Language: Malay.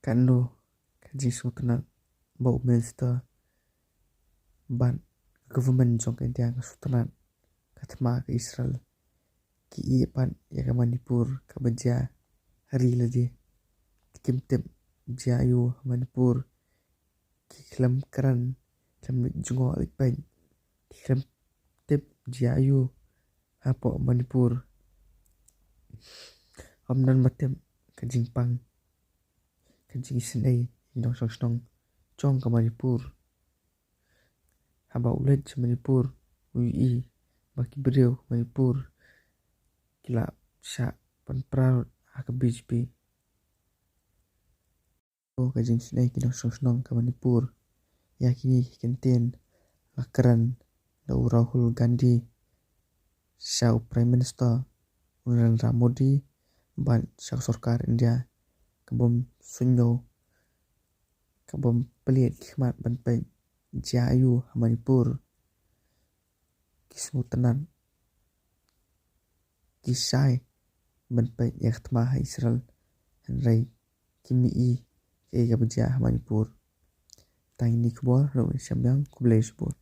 Kando kaji sultanat bau minister ban government jong India ka sultanat katma ke Israel ki i pan ya ka Manipur ka baja hari lagi kim tem jayu Manipur ki klam karan klam jungo alik pai klam tep jayu hapo Manipur omnan matem kajing pang kajing sinai indong song chong ka Manipur haba ulet Manipur ui baki beriau Manipur kila sha pan proud haka BJP kajing sinai indong song ka Manipur yakini kenten lakaran da rahul Gandhi sha prime minister Narendra Modi ban sha sarkar India kabom sunyo kabom pelit khmat ban pai jayu Manipur kismutanan kisai ban pai yaktma Israel hanrai kimi i ke gabaja Manipur tang ni kbor ro samyang kublai subot